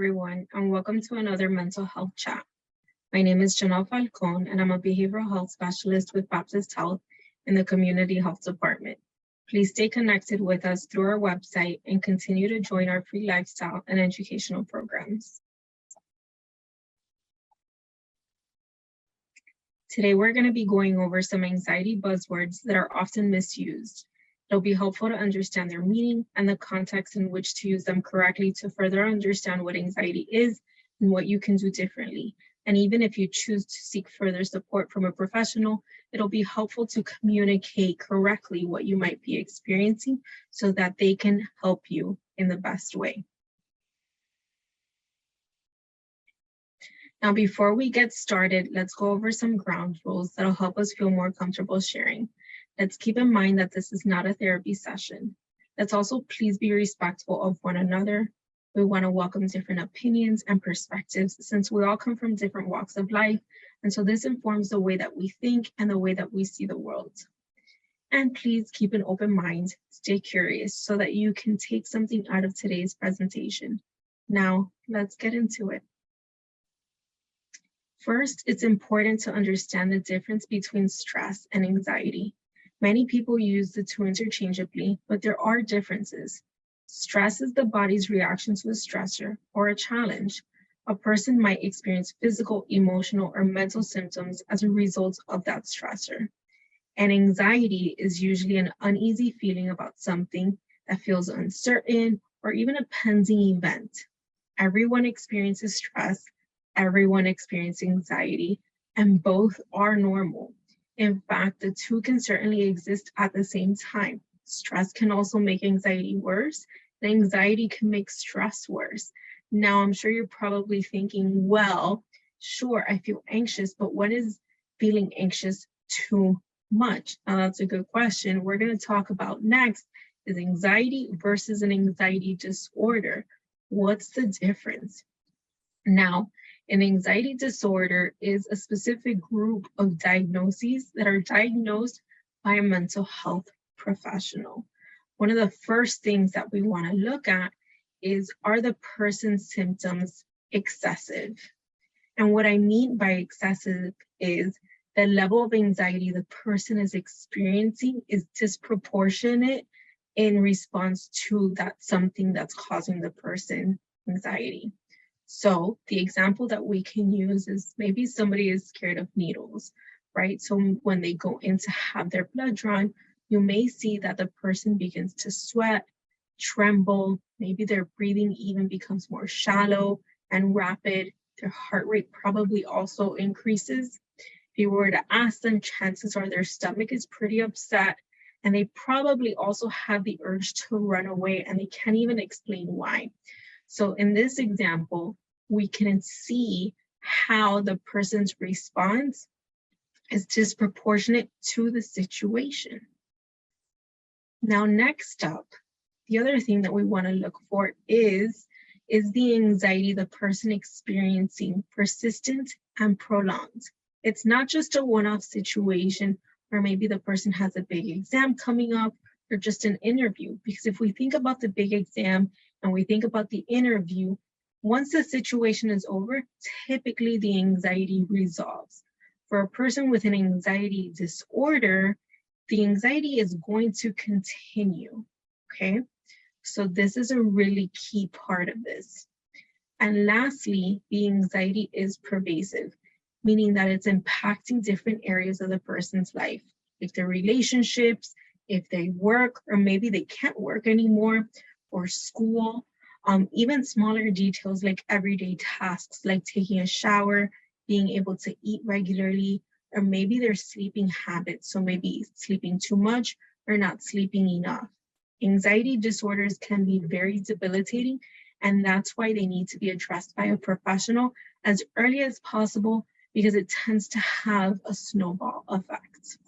everyone, and welcome to another mental health chat. My name is Janelle Falcon, and I'm a behavioral health specialist with Baptist Health in the Community Health Department. Please stay connected with us through our website and continue to join our free lifestyle and educational programs. Today, we're going to be going over some anxiety buzzwords that are often misused. It'll be helpful to understand their meaning and the context in which to use them correctly to further understand what anxiety is and what you can do differently. And even if you choose to seek further support from a professional, it'll be helpful to communicate correctly what you might be experiencing so that they can help you in the best way. Now, before we get started, let's go over some ground rules that'll help us feel more comfortable sharing. Let's keep in mind that this is not a therapy session. Let's also please be respectful of one another. We want to welcome different opinions and perspectives since we all come from different walks of life. And so this informs the way that we think and the way that we see the world. And please keep an open mind, stay curious so that you can take something out of today's presentation. Now, let's get into it. First, it's important to understand the difference between stress and anxiety. Many people use the two interchangeably, but there are differences. Stress is the body's reaction to a stressor or a challenge. A person might experience physical, emotional, or mental symptoms as a result of that stressor. And anxiety is usually an uneasy feeling about something that feels uncertain or even a pending event. Everyone experiences stress, everyone experiences anxiety, and both are normal. In fact, the two can certainly exist at the same time. Stress can also make anxiety worse, and anxiety can make stress worse. Now, I'm sure you're probably thinking, well, sure, I feel anxious, but when is feeling anxious too much? Now, that's a good question. We're going to talk about next is anxiety versus an anxiety disorder. What's the difference? Now, an anxiety disorder is a specific group of diagnoses that are diagnosed by a mental health professional. One of the first things that we want to look at is, are the person's symptoms excessive? And what I mean by excessive is the level of anxiety the person is experiencing is disproportionate in response to that something that's causing the person anxiety. So the example that we can use is maybe somebody is scared of needles, right? So when they go in to have their blood drawn, you may see that the person begins to sweat, tremble, maybe their breathing even becomes more shallow and rapid. Their heart rate probably also increases. If you were to ask them, chances are their stomach is pretty upset, and they probably also have the urge to run away, and they can't even explain why. So in this example, we can see how the person's response is disproportionate to the situation. Now, next up, the other thing that we want to look for is the anxiety the person experiencing persistent and prolonged? It's not just a one-off situation where maybe the person has a big exam coming up or just an interview, because if we think about the big exam and we think about the interview, once the situation is over, typically the anxiety resolves. For a person with an anxiety disorder, the anxiety is going to continue, okay? So this is a really key part of this. And lastly, the anxiety is pervasive, meaning that it's impacting different areas of the person's life, like their relationships, if they work, or maybe they can't work anymore, or school. Even smaller details like everyday tasks, like taking a shower, being able to eat regularly, or maybe their sleeping habits. So maybe sleeping too much or not sleeping enough. Anxiety disorders can be very debilitating, and that's why they need to be addressed by a professional as early as possible, because it tends to have a snowball effect.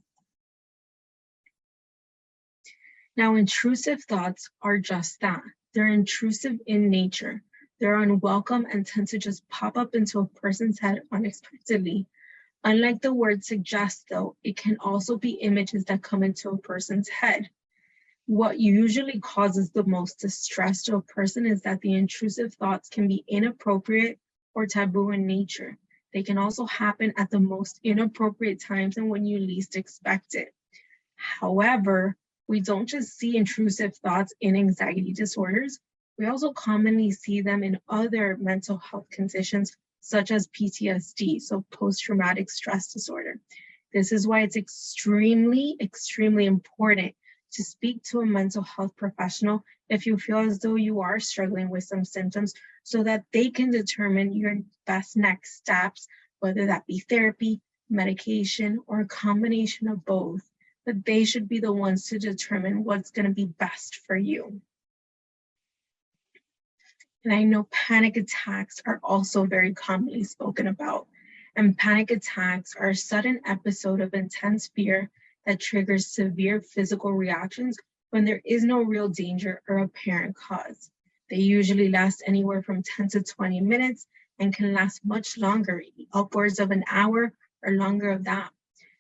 Now, intrusive thoughts are just that. They're intrusive in nature. They're unwelcome and tend to just pop up into a person's head unexpectedly. Unlike the word suggests, though, it can also be images that come into a person's head. What usually causes the most distress to a person is that the intrusive thoughts can be inappropriate or taboo in nature. They can also happen at the most inappropriate times and when you least expect it. However, we don't just see intrusive thoughts in anxiety disorders. We also commonly see them in other mental health conditions, such as PTSD, so post-traumatic stress disorder. This is why it's extremely, extremely important to speak to a mental health professional if you feel as though you are struggling with some symptoms so that they can determine your best next steps, whether that be therapy, medication, or a combination of both. But they should be the ones to determine what's going to be best for you. And I know panic attacks are also very commonly spoken about. And panic attacks are a sudden episode of intense fear that triggers severe physical reactions when there is no real danger or apparent cause. They usually last anywhere from 10 to 20 minutes and can last much longer, upwards of an hour or longer of that.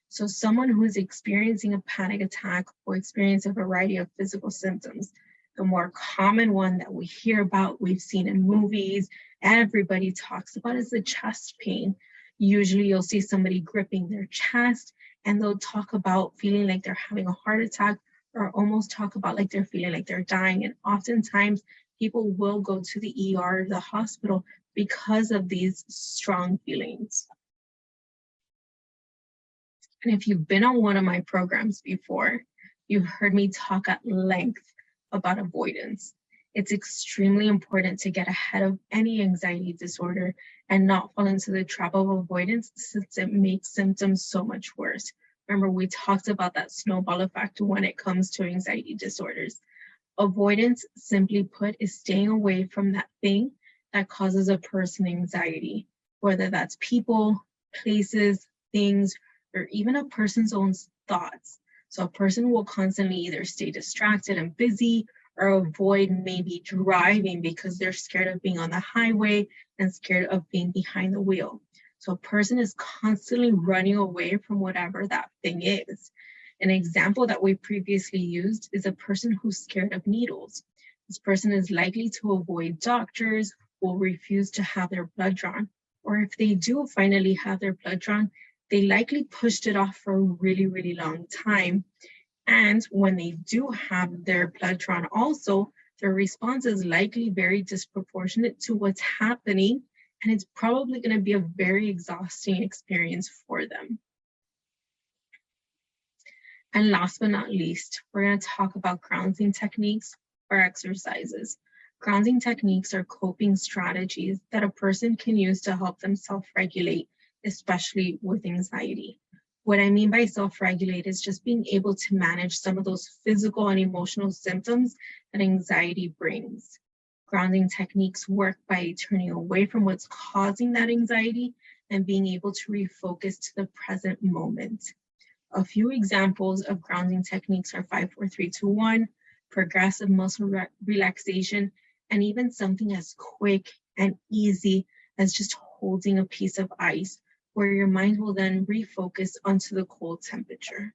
So someone who is experiencing a panic attack will experience a variety of physical symptoms. The more common one that we hear about, we've seen in movies, everybody talks about, is the chest pain. Usually you'll see somebody gripping their chest and they'll talk about feeling like they're having a heart attack or almost talk about like they're feeling like they're dying. And oftentimes people will go to the ER or the hospital because of these strong feelings. And if you've been on one of my programs before, you've heard me talk at length about avoidance. It's extremely important to get ahead of any anxiety disorder and not fall into the trap of avoidance since it makes symptoms so much worse. Remember, we talked about that snowball effect when it comes to anxiety disorders. Avoidance, simply put, is staying away from that thing that causes a person anxiety, whether that's people, places, things, or even a person's own thoughts. So a person will constantly either stay distracted and busy or avoid maybe driving because they're scared of being on the highway and scared of being behind the wheel. So a person is constantly running away from whatever that thing is. An example that we previously used is a person who's scared of needles. This person is likely to avoid doctors, will refuse to have their blood drawn, or if they do finally have their blood drawn, they likely pushed it off for a really, really long time. And when they do have their blood drawn also, their response is likely very disproportionate to what's happening, and it's probably going to be a very exhausting experience for them. And last but not least, we're going to talk about grounding techniques or exercises. Grounding techniques are coping strategies that a person can use to help them self-regulate, especially with anxiety. What I mean by self-regulate is just being able to manage some of those physical and emotional symptoms that anxiety brings. Grounding techniques work by turning away from what's causing that anxiety and being able to refocus to the present moment. A few examples of grounding techniques are 5, 4, 3, 2, 1, progressive muscle relaxation, and even something as quick and easy as just holding a piece of ice, where your mind will then refocus onto the cold temperature.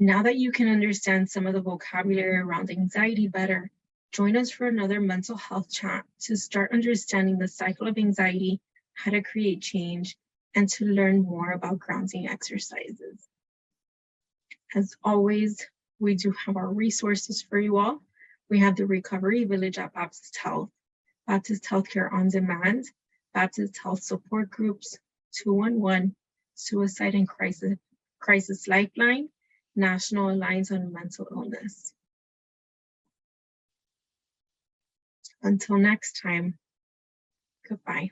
Now that you can understand some of the vocabulary around anxiety better, join us for another mental health chat to start understanding the cycle of anxiety, how to create change, and to learn more about grounding exercises. As always, we do have our resources for you all. We have the Recovery Village at Baptist Health, Baptist Healthcare on Demand, Baptist Health Support Groups, 211, Suicide and Crisis Lifeline, National Alliance on Mental Illness. Until next time, goodbye.